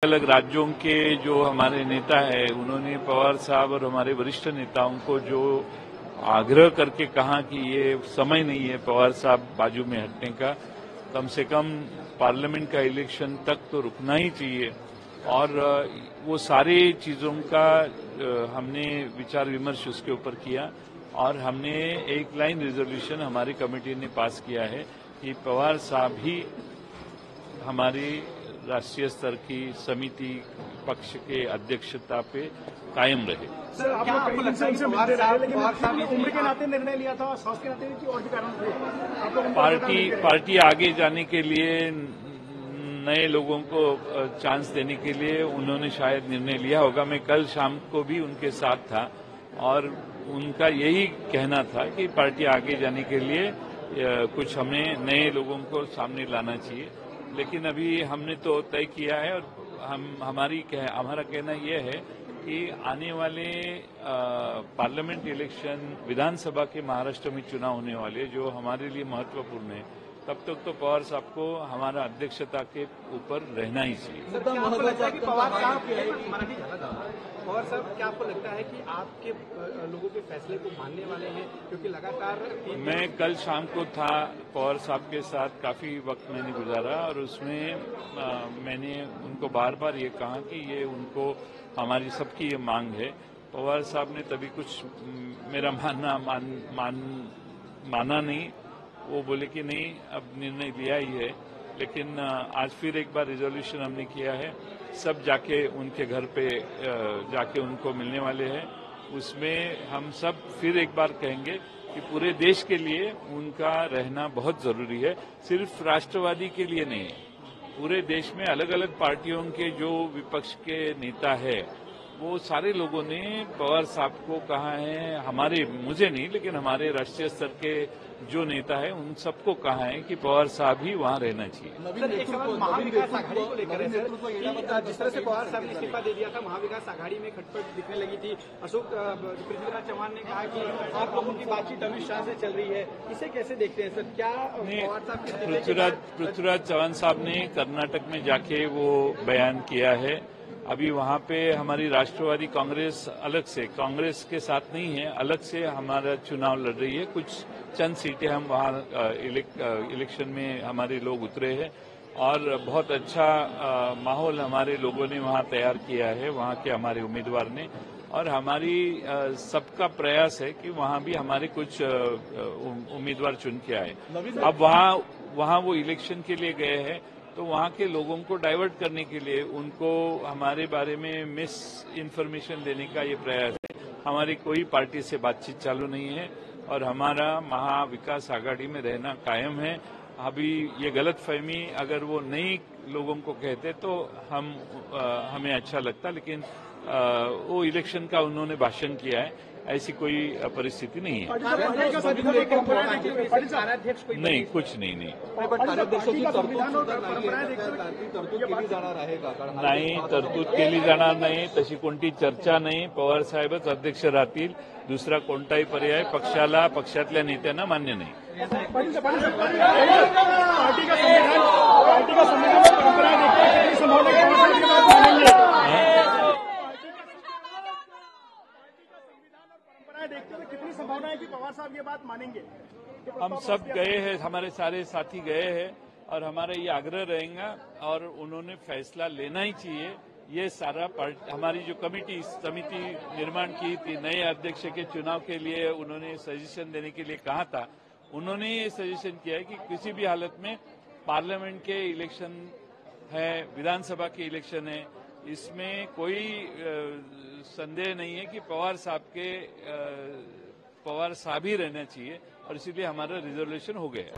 अलग राज्यों के जो हमारे नेता है उन्होंने पवार साहब और हमारे वरिष्ठ नेताओं को जो आग्रह करके कहा कि ये समय नहीं है पवार साहब बाजू में हटने का, कम से कम पार्लियामेंट का इलेक्शन तक तो रुकना ही चाहिए। और वो सारी चीजों का हमने विचार विमर्श उसके ऊपर किया और हमने एक लाइन रेजोल्यूशन हमारी कमेटी ने पास किया है कि पवार साहब ही हमारी राष्ट्रीय स्तर की समिति पक्ष के अध्यक्षता पे कायम रहे। सर, आपको लगता है कि पवार साहब उम्र के नाते निर्णय लिया था, स्वास्थ्य के नाते और भी कारण थे? पार्टी आगे जाने के लिए, नए लोगों को चांस देने के लिए उन्होंने शायद निर्णय लिया होगा। मैं कल शाम को भी उनके साथ था और उनका यही कहना था कि पार्टी आगे जाने के लिए कुछ हमें नए लोगों को सामने लाना चाहिए। लेकिन अभी हमने तो तय किया है और हमारा कहना यह है कि आने वाले पार्लियामेंट इलेक्शन, विधानसभा के महाराष्ट्र में चुनाव होने वाले जो हमारे लिए महत्वपूर्ण है, तब तक तो पवार साहब को हमारा अध्यक्षता के ऊपर रहना ही चाहिए। पवार साहब, क्या आपको लगता है कि आपके लोगों के फैसले को मानने वाले हैं? क्योंकि लगातार मैं कल शाम को था पवार साहब के साथ, काफी वक्त मैंने गुजारा और उसमें मैंने उनको बार बार ये कहा कि ये उनको हमारी सबकी ये मांग है। पवार साहब ने तभी कुछ मेरा माना नहीं, वो बोले कि नहीं अब निर्णय लिया ही है। लेकिन आज फिर एक बार रिजोल्यूशन हमने किया है, सब जाके उनके घर पे जाके उनको मिलने वाले हैं। उसमें हम सब फिर एक बार कहेंगे कि पूरे देश के लिए उनका रहना बहुत जरूरी है, सिर्फ राष्ट्रवादी के लिए नहीं। पूरे देश में अलग अलग पार्टियों के जो विपक्ष के नेता है वो सारे लोगों ने पवार साहब को कहा है, मुझे नहीं लेकिन हमारे राष्ट्रीय स्तर के जो नेता है उन सबको कहा है कि पवार साहब ही वहां रहना चाहिए। एक सवाल महाविकास आघाड़ी को लेकर है सर, कि जिस तरह से पवार साहब ने इस्तीफा दे दिया था, महाविकास आघाड़ी में खटपट दिखने लगी थी। पृथ्वीराज चौहान ने कहा कि आप लोगों की बातचीत अमित शाह से चल रही है, इसे कैसे देखते हैं सर? क्या पवार साहब पृथ्वीराज चौहान साहब ने कर्नाटक में जाके वो बयान किया है। अभी वहां पे हमारी राष्ट्रवादी कांग्रेस अलग से, कांग्रेस के साथ नहीं है, अलग से हमारा चुनाव लड़ रही है। कुछ चंद सीटें हम वहां इलेक्शन में हमारे लोग उतरे हैं और बहुत अच्छा माहौल हमारे लोगों ने वहां तैयार किया है, वहां के हमारे उम्मीदवार ने। और हमारी सबका प्रयास है कि वहां भी हमारे कुछ उम्मीदवार चुन के आए। अब वहां वो इलेक्शन के लिए गए हैं तो वहां के लोगों को डाइवर्ट करने के लिए उनको हमारे बारे में मिस इन्फॉर्मेशन देने का ये प्रयास है। हमारी कोई पार्टी से बातचीत चालू नहीं है और हमारा महाविकास आघाड़ी में रहना कायम है। अभी ये गलतफहमी अगर वो नई लोगों को कहते तो हमें अच्छा लगता, लेकिन वो इलेक्शन का उन्होंने भाषण किया है, ऐसी कोई परिस्थिति नहीं है। नहीं, कुछ नहीं। नाही, तरतूद केली जाणार नाही, तशी कोणती चर्चा नाही। पवार साहेबच अध्यक्ष राहतील, दुसरा कोणताही पर्याय पक्षाला, पक्षातल्या नेत्यांना मान्य नाही। देखते हुए कितनी संभावना है कि पवार साहब ये बात मानेंगे? हम सब गए हैं, हमारे सारे साथी गए हैं और हमारा ये आग्रह रहेगा और उन्होंने फैसला लेना ही चाहिए। ये सारा हमारी जो समिति निर्माण की थी, नए अध्यक्ष के चुनाव के लिए उन्होंने सजेशन देने के लिए कहा था। उन्होंने ये सजेशन किया है कि किसी भी हालत में पार्लियामेंट के इलेक्शन है, विधानसभा के इलेक्शन है, इसमें कोई संदेह नहीं है कि पवार साहब ही रहना चाहिए और इसीलिए हमारा रिजर्वेशन हो गया।